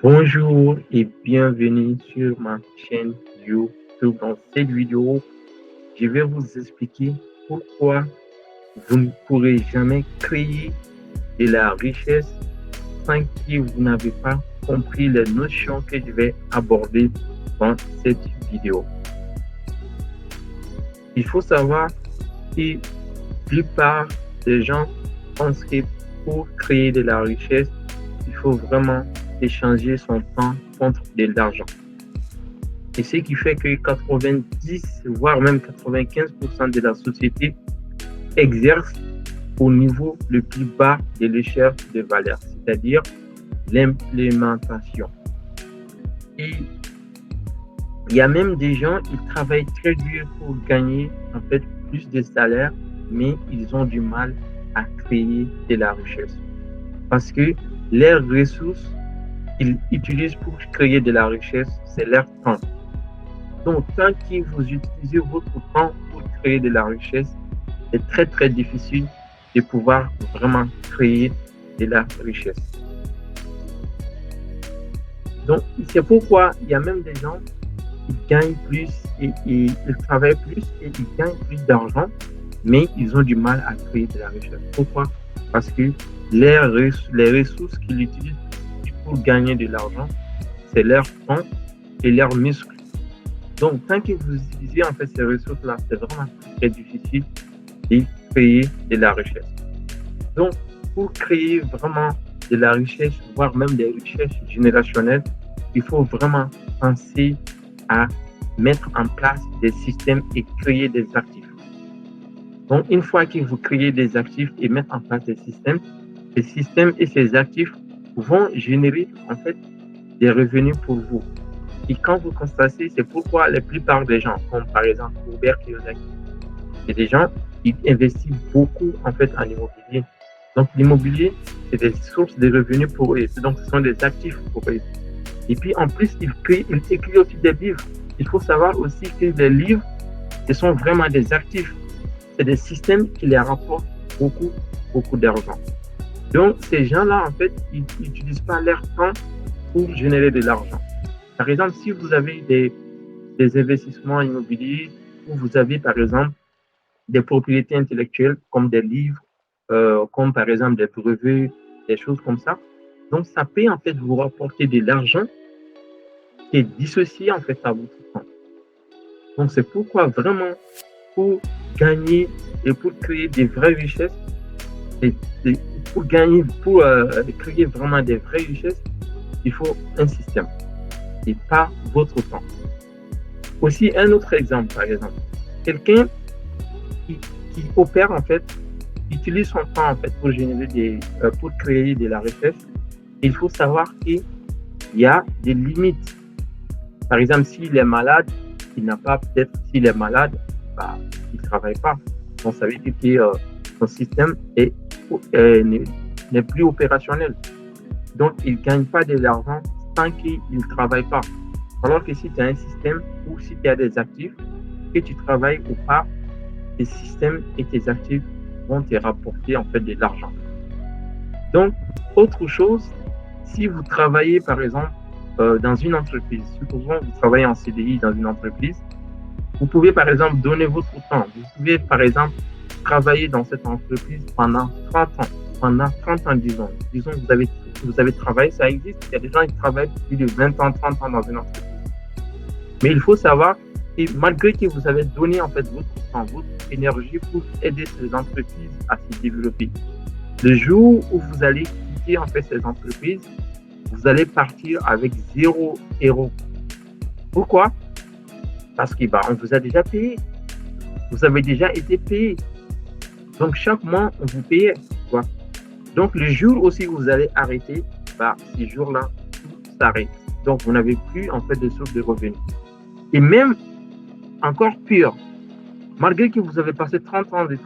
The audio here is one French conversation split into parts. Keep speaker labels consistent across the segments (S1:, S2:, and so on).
S1: Bonjour et bienvenue sur ma chaîne YouTube. Dans cette vidéo, je vais vous expliquer pourquoi vous ne pourrez jamais créer de la richesse sans que vous n'avez pas compris les notions que je vais aborder dans cette vidéo. Il faut savoir que la plupart des gens pensent que pour créer de la richesse, il faut vraiment échanger son temps contre de l'argent. Et ce qui fait que 90, voire même 95% de la société exerce au niveau le plus bas de l'échelle de valeur, c'est-à-dire l'implémentation. Et il y a même des gens, ils travaillent très dur pour gagner en fait plus de salaire, mais ils ont du mal à créer de la richesse. Parce que leurs ressources qu'ils utilisent pour créer de la richesse, c'est leur temps. Donc, tant que vous utilisez votre temps pour créer de la richesse, c'est très, très difficile de pouvoir vraiment créer de la richesse. Donc, c'est pourquoi il y a même des gens qui gagnent plus et ils travaillent plus et ils gagnent plus d'argent, mais ils ont du mal à créer de la richesse. Pourquoi? Parce que les ressources qu'ils utilisent pour gagner de l'argent, c'est leur temps et leurs muscles. Donc, tant que vous utilisez en fait ces ressources-là, c'est vraiment très difficile de créer de la richesse. Donc, pour créer vraiment de la richesse, voire même des richesses générationnelles, il faut vraiment penser à mettre en place des systèmes et créer des actifs. Donc, une fois que vous créez des actifs et mettre en place des systèmes, ces systèmes et ces actifs vont générer en fait des revenus pour vous. Et quand vous constatez, c'est pourquoi la plupart des gens, comme par exemple Robert Kiyosaki, c'est des gens qui investissent beaucoup en fait en immobilier. Donc l'immobilier, c'est des sources de revenus pour eux. Donc ce sont des actifs pour eux. Et puis en plus, il écrit aussi des livres. Il faut savoir aussi que les livres, ce sont vraiment des actifs. C'est des systèmes qui les rapportent beaucoup, beaucoup d'argent. Donc ces gens-là, en fait, ils n'utilisent pas leur temps pour générer de l'argent. Par exemple, si vous avez des investissements immobiliers ou vous avez, par exemple, des propriétés intellectuelles comme des livres, comme par exemple des brevets, des choses comme ça, donc ça peut en fait vous rapporter de l'argent qui est dissocié en fait à votre temps. Donc c'est pourquoi vraiment pour gagner et pour créer des vraies richesses, pour créer vraiment des vraies richesses, il faut un système et pas votre temps. Aussi, un autre exemple, par exemple, quelqu'un qui opère en fait, utilise son temps en fait pour générer pour créer de la richesse. Il faut savoir qu'il y a des limites. Par exemple, s'il est malade, il n'a pas peut-être, s'il est malade, il ne travaille pas. Donc, ça veut dire que son système n'est plus opérationnel. Donc, il ne gagne pas de l'argent tant qu'il ne travaille pas. Alors que si tu as un système ou si tu as des actifs, que tu travailles ou pas, tes systèmes et tes actifs vont te rapporter en fait de l'argent. Donc, autre chose, si vous travaillez par exemple dans une entreprise, supposons que vous travaillez en CDI dans une entreprise, vous pouvez par exemple donner votre temps. Vous pouvez par exemple travailler dans cette entreprise pendant 30 ans. Pendant 30 ans, disons. Disons que vous avez travaillé, ça existe. Il y a des gens qui travaillent plus de 20 ans, 30 ans dans une entreprise. Mais il faut savoir que malgré que vous avez donné en fait votre temps, votre énergie pour aider ces entreprises à se développer, le jour où vous allez quitter en fait ces entreprises, vous allez partir avec 0 €. Pourquoi? Parce que on vous a déjà payé. Vous avez déjà été payé. Donc chaque mois, on vous payait. Quoi. Donc le jour aussi où vous allez arrêter, ces jours-là, tout s'arrête. Donc vous n'avez plus en fait de source de revenus. Et même encore pire, malgré que vous avez passé 30 ans de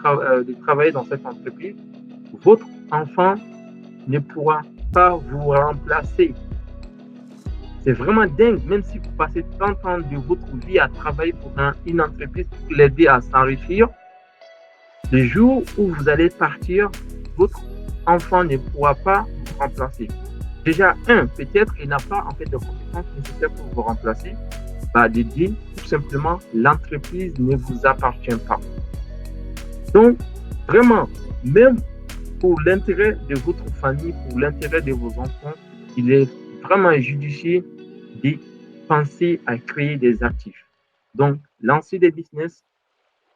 S1: travailler dans cette entreprise, votre enfant ne pourra pas vous remplacer. C'est vraiment dingue, même si vous passez 30 ans de votre vie à travailler pour une entreprise pour l'aider à s'enrichir, le jour où vous allez partir, votre enfant ne pourra pas vous remplacer. déjà, peut-être il n'a pas en fait de compétences nécessaires pour vous remplacer. De dire tout simplement, l'entreprise ne vous appartient pas. Donc, vraiment, même pour l'intérêt de votre famille, pour l'intérêt de vos enfants, il est vraiment judicieux de penser à créer des actifs. Donc, lancer des business,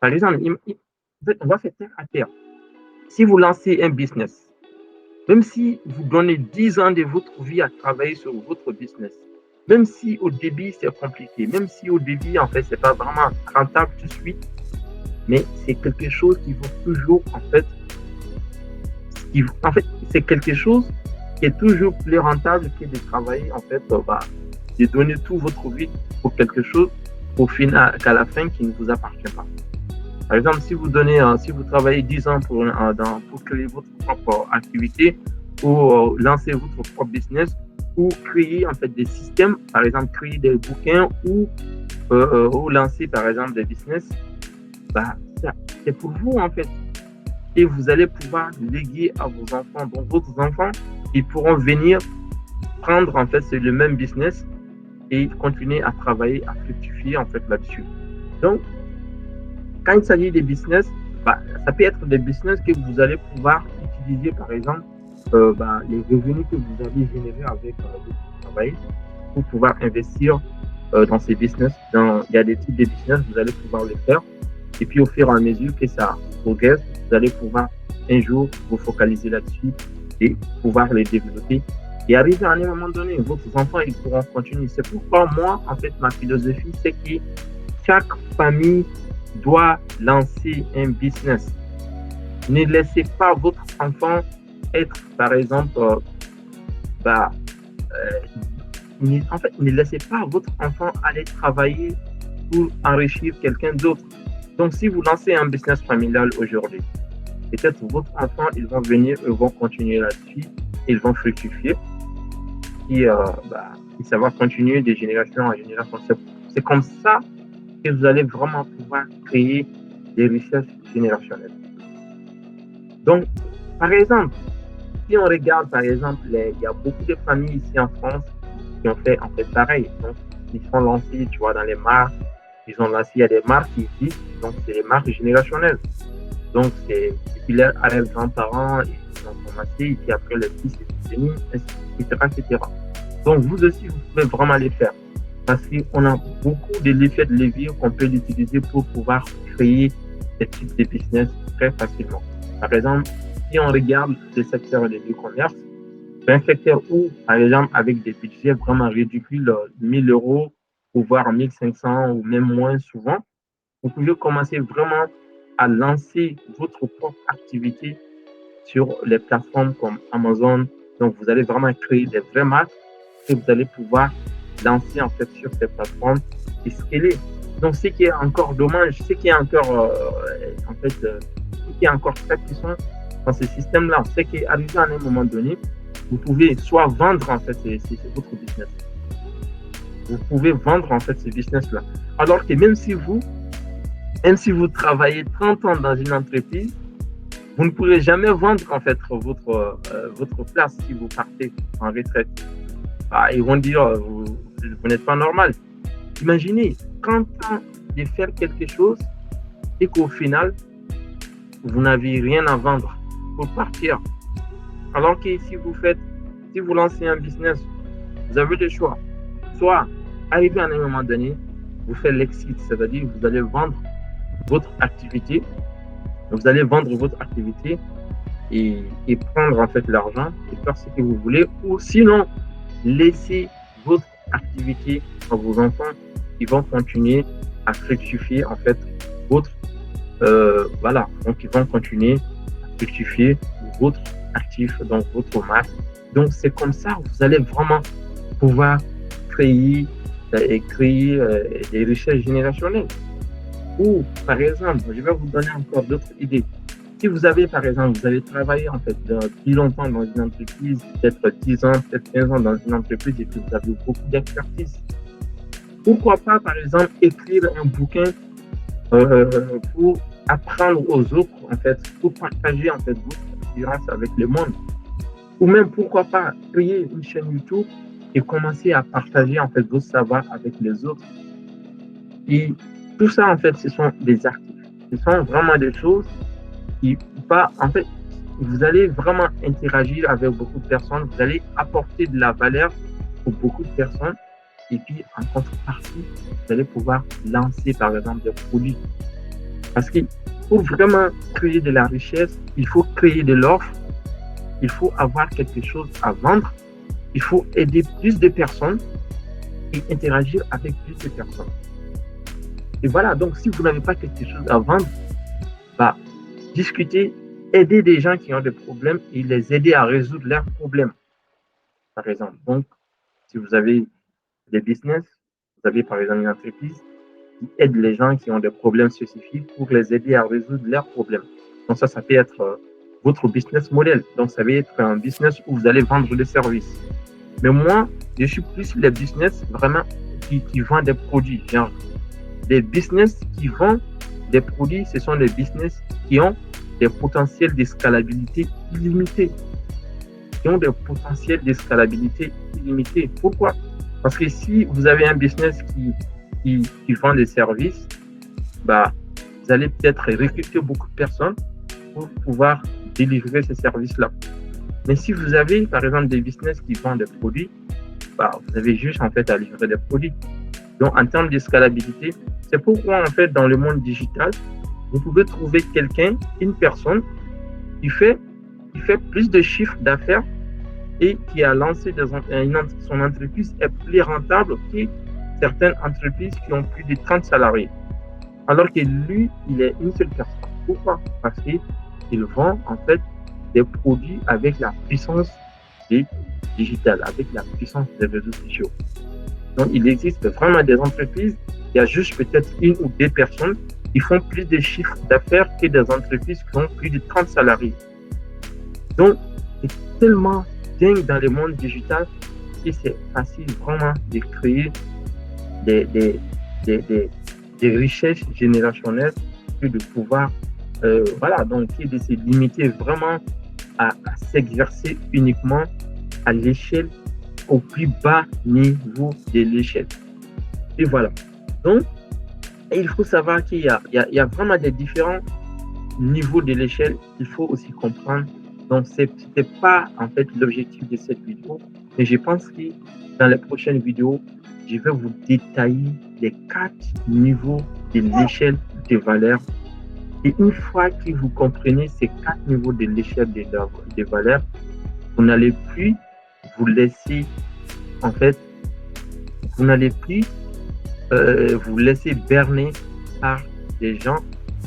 S1: par exemple, on va faire terre à terre. Si vous lancez un business, même si vous donnez 10 ans de votre vie à travailler sur votre business, même si au début c'est compliqué, même si au début en fait c'est pas vraiment rentable tout de suite, mais c'est quelque chose qui vaut toujours en fait c'est quelque chose qui est toujours plus rentable que de travailler en fait de donner tout votre vie pour quelque chose qu'à la fin qui ne vous appartient pas. Par exemple, si vous travaillez 10 ans pour créer votre propre activité ou lancer votre propre business ou créer en fait des systèmes, par exemple créer des bouquins ou lancer par exemple des business, c'est pour vous en fait. Et vous allez pouvoir léguer à vos enfants. Donc vos enfants, ils pourront venir prendre en fait le même business et continuer à travailler, à fructifier en fait là-dessus. Donc, quand il s'agit des business, ça peut être des business que vous allez pouvoir utiliser, par exemple, les revenus que vous allez générer avec votre travail pour pouvoir investir dans ces business. Il y a des types de business, vous allez pouvoir les faire. Et puis, au fur et à mesure que ça progresse, vous allez pouvoir un jour vous focaliser là-dessus et pouvoir les développer. Et arriver à un moment donné, vos enfants, ils pourront continuer. C'est pourquoi moi, en fait, ma philosophie, c'est que chaque famille doit lancer un business. Ne laissez pas votre enfant être, par exemple, ne laissez pas votre enfant aller travailler pour enrichir quelqu'un d'autre. Donc, si vous lancez un business familial aujourd'hui, peut-être votre enfant, ils vont venir, ils vont continuer là-dessus, ils vont fructifier et ça va continuer de génération en génération. C'est comme ça que vous allez vraiment pouvoir créer des richesses générationnelles. Donc, par exemple, si on regarde, par exemple, il y a beaucoup de familles ici en France qui ont fait en fait pareil. Donc, ils sont lancés, tu vois, dans les marques. Il y a des marques qui existent, donc c'est des marques générationnelles. Donc, c'est populaire à leurs grands-parents, ils ont commencé, et puis après, les fils et les amis, etc. Donc, vous aussi, vous pouvez vraiment les faire. Parce qu'on a beaucoup de l'effet de levier qu'on peut l'utiliser pour pouvoir créer des types de business très facilement. Par exemple, si on regarde le secteur de l'e-commerce, c'est un secteur où, par exemple, avec des budgets vraiment ridicules, 1000 euros, ou voire 1500 ou même moins souvent, vous pouvez commencer vraiment à lancer votre propre activité sur les plateformes comme Amazon. Donc, vous allez vraiment créer des vraies marques que vous allez pouvoir lancer en fait sur ces plateformes et scaler. Donc, ce qui est encore dommage, ce qui est encore très puissant dans ce système-là, c'est qu'arrivé à un moment donné, vous pouvez soit vendre en fait c'est votre business. Vous pouvez vendre en fait ce business-là. Alors que même si vous travaillez 30 ans dans une entreprise, vous ne pourrez jamais vendre en fait votre place si vous partez en retraite. Ils vont dire vous n'êtes pas normal. Imaginez 30 ans de faire quelque chose et qu'au final vous n'avez rien à vendre pour partir. Alors que si vous lancez un business, vous avez le choix. Soit arriver à un moment donné, vous faites l'exit, c'est-à-dire vous allez vendre votre activité. Vous allez vendre votre activité et prendre en fait l'argent et faire ce que vous voulez. Ou sinon, laissez votre activité à vos enfants qui vont continuer à fructifier en fait votre donc ils vont continuer à fructifier votre actif, donc votre marque. Donc c'est comme ça que vous allez vraiment pouvoir créer des richesses générationnelles. Ou par exemple, je vais vous donner encore d'autres idées. Si vous avez par exemple, vous avez travaillé en fait depuis longtemps dans une entreprise, peut-être 10 ans, peut-être 15 ans dans une entreprise et que vous avez beaucoup d'expertise, pourquoi pas par exemple écrire un bouquin pour apprendre aux autres en fait, pour partager en fait votre expérience avec le monde. Ou même, pourquoi pas, créer une chaîne YouTube et commencer à partager en fait vos savoirs avec les autres. Et tout ça, en fait, ce sont des actifs. Ce sont vraiment des choses qui, en fait, vous allez vraiment interagir avec beaucoup de personnes, vous allez apporter de la valeur pour beaucoup de personnes. Et puis, en contrepartie, vous allez pouvoir lancer, par exemple, des produits. Parce que pour vraiment créer de la richesse, il faut créer de l'offre, il faut avoir quelque chose à vendre, il faut aider plus de personnes et interagir avec plus de personnes. Et voilà, donc si vous n'avez pas quelque chose à vendre, bah, discuter, aider des gens qui ont des problèmes et les aider à résoudre leurs problèmes, par exemple. Donc, si vous avez des business, vous avez par exemple une entreprise qui aide les gens qui ont des problèmes spécifiques pour les aider à résoudre leurs problèmes. Donc ça peut être votre business model. Donc ça va être un business où vous allez vendre des services. Mais moi, je suis plus les business vraiment qui vendent des produits. Genre, les business qui vendent des produits, ce sont des business qui ont des potentiels d'escalabilité illimités. Pourquoi? Parce que si vous avez un business qui vend des services, bah, vous allez peut-être recruter beaucoup de personnes pour pouvoir délivrer ces services-là. Mais si vous avez, par exemple, des business qui vendent des produits, bah, vous avez juste, en fait, à livrer des produits. Donc, en termes de scalabilité, c'est pourquoi, en fait, dans le monde digital, vous pouvez trouver quelqu'un, une personne, qui fait plus de chiffres d'affaires et qui a lancé son entreprise est plus rentable que certaines entreprises qui ont plus de 30 salariés. Alors que lui, il est une seule personne. Pourquoi? Parce qu'il vend, en fait, des produits avec la puissance digitale, avec la puissance des réseaux sociaux. Donc, il existe vraiment des entreprises, il y a juste peut-être une ou deux personnes qui font plus de chiffres d'affaires que des entreprises qui ont plus de 30 salariés. Donc, c'est tellement dingue dans le monde digital que c'est facile vraiment de créer des richesses générationnelles que de pouvoir, donc de se limiter vraiment à s'exercer uniquement à l'échelle, au plus bas niveau de l'échelle. Et voilà. Donc, il faut savoir qu'il y a vraiment des différents niveaux de l'échelle. Il faut aussi comprendre. Donc, c'était pas en fait l'objectif de cette vidéo, mais je pense que dans les prochaines vidéos, je vais vous détailler les 4 niveaux de l'échelle de valeur. Et une fois que vous comprenez ces 4 niveaux de l'échelle de valeur, vous n'allez plus vous laisser, en fait, vous n'allez plus vous laisser berner par des gens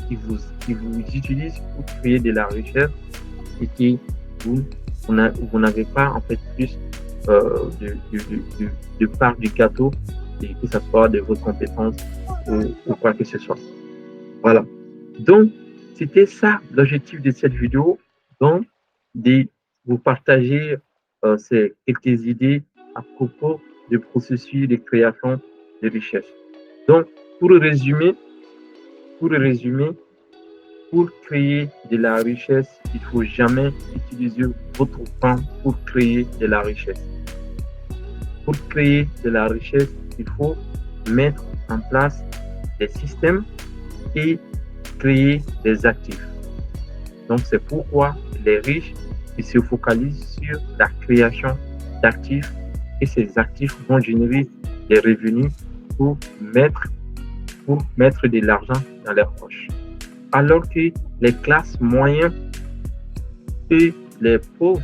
S1: qui vous utilisent pour créer de la richesse et qui vous n'avez pas en fait plus de part du gâteau, et que ce soit de vos compétences ou quoi que ce soit. Voilà. Donc, c'était ça l'objectif de cette vidéo, donc de vous partager ces quelques idées à propos du processus de création de richesse. Donc, pour résumer, pour créer de la richesse, il ne faut jamais utiliser votre temps pour créer de la richesse. Pour créer de la richesse, il faut mettre en place des systèmes et créer des actifs. Donc, c'est pourquoi les riches ils se focalisent sur la création d'actifs et ces actifs vont générer des revenus pour mettre de l'argent dans leurs poches. Alors que les classes moyennes et les pauvres,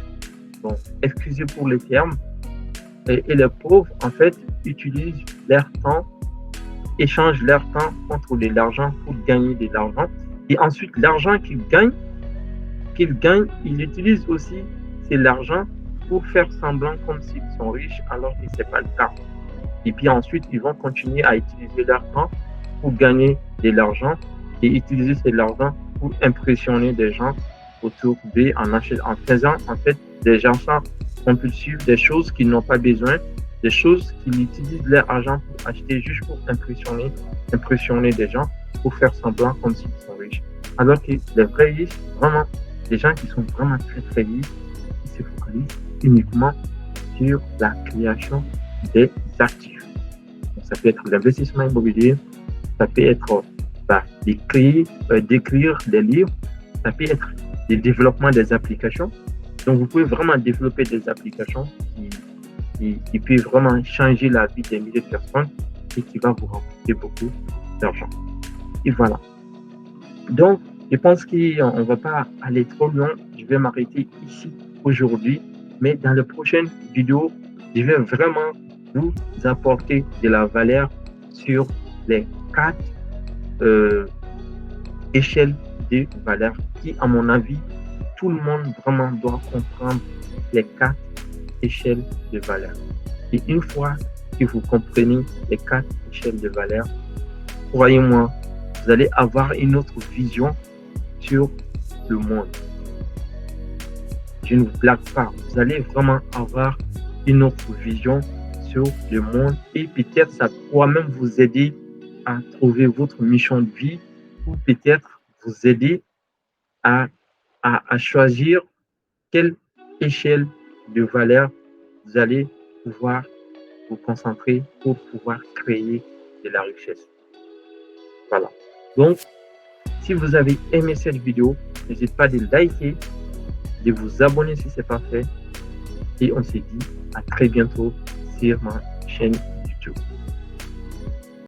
S1: bon, excusez pour le terme, et les pauvres, en fait, utilisent leur temps, échangent leur temps contre de l'argent pour gagner de l'argent. Et ensuite, l'argent qu'ils gagnent, ils utilisent aussi l'argent pour faire semblant comme s'ils sont riches, alors que ce n'est pas le cas. Et puis ensuite, ils vont continuer à utiliser leur temps pour gagner de l'argent et utiliser cet argent pour impressionner des gens autour d'eux en faisant en fait des achats compulsifs, des choses qu'ils n'ont pas besoin, des choses qu'ils utilisent leur argent pour acheter juste pour impressionner des gens, pour faire semblant comme s'ils sont riches. Alors que les vrais riches, vraiment, les gens qui sont vraiment très très riches, se focalisent uniquement sur la création des actifs. Donc, ça peut être l'investissement immobilier, ça peut être d'écrire des livres, ça peut être le développement des applications. Donc, vous pouvez vraiment développer des applications qui peuvent vraiment changer la vie des milliers de personnes et qui va vous rapporter beaucoup d'argent. Et voilà. Donc, je pense qu'on ne va pas aller trop loin. Je vais m'arrêter ici aujourd'hui. Mais dans les prochaines vidéos, je vais vraiment vous apporter de la valeur sur les 4 échelles de valeur qui, à mon avis, tout le monde vraiment doit comprendre les 4 échelles de valeur. Et une fois que vous comprenez les 4 échelles de valeur, croyez-moi, vous allez avoir une autre vision sur le monde. Je ne vous blague pas, vous allez vraiment avoir une autre vision sur le monde et peut-être ça pourra même vous aider à trouver votre mission de vie ou peut-être vous aider à choisir quelle échelle de valeur vous allez pouvoir vous concentrer pour pouvoir créer de la richesse. Voilà. Donc, si vous avez aimé cette vidéo, n'hésitez pas de liker, de vous abonner si ce n'est pas fait. Et on se dit à très bientôt sur ma chaîne YouTube.